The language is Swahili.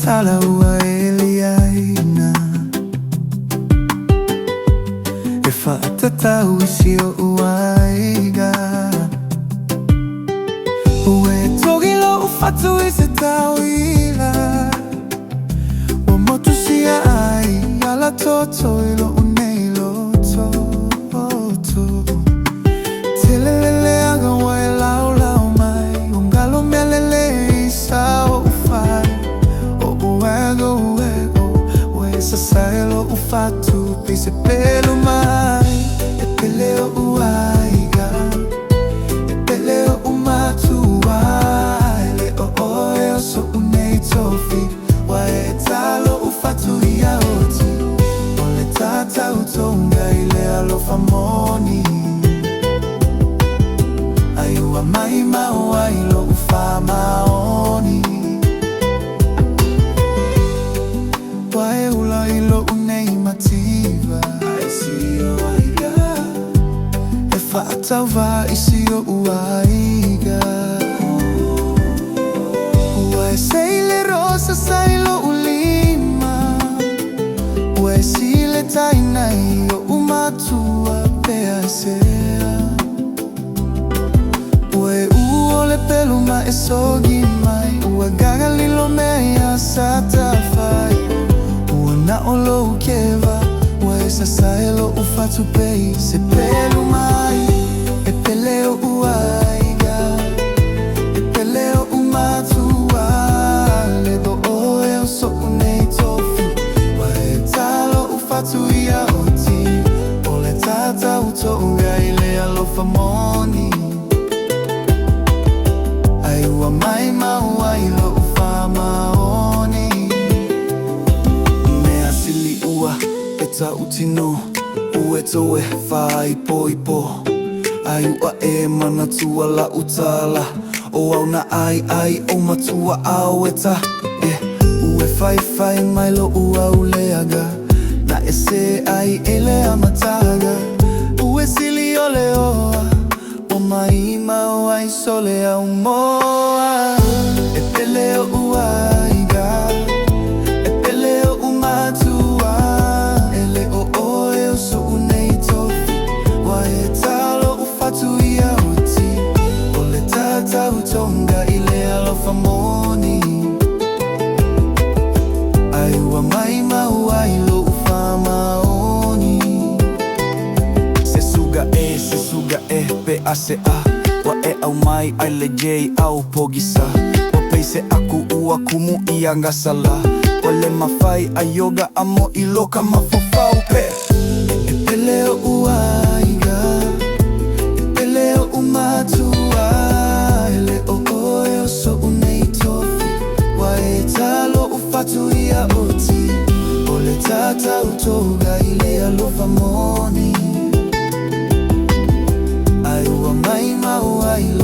tala ua eliaina e whaatatau isio uaiga ue togi lo ufatu i se tauila ua motu sia ai ala toto i lo unei loto telelele aga wai lau lau mai ungalo melele i sao ufai o uego ue sasaelo ufatu pise pelu mai e peleo uaiga e peleo umatu ai le o oe so unei tofi wa e talo ufatu ia oti o le tata utonga i le alofa moni aiua mai maua i lo ufa maoni wae ula i lo unei mativa ai sio aiga e whaatau wa i sio uaiga ua seile rosa sailo ulima ua sile taina i o umatua pea sea ue uole pelu ma e sogi mai ua gaga lilo mea satafai ua na olo ukeva ua sasaelo ufatu pei se pelu mai e peleo uaiga e peleo umatua le do oe o so unei tofi ua e talo ufatu ia oti o le tata utonga i le alofa moni aiua mai maua i lo ufa maoni mea sili ua e tautino ue toe whai poipo aiua e manatua la utala o au na ai o matua au eta ue whai mai lo ua uleaga na e se ai ele amataga ue sili o le oa o mai maua i sole au moa e peleo uaiga e peleo umatua ele o oe o so unei tofi wa e talo ufatu ia oti o le tata utonga i le alofa moni aiua mai maua i lo ufa maoni se suga e pe ase a wa e au mai ai le jei au pogisa wa peise aku ua kumu i angasala wa le mawhai a yoga amo i loka mafofau pe e peleo uaiga e peleo umatua ele o oe o so unei tofi wa e talo ufatu ia oti o le tata utoga i le alofa moni aiua mai maua i lo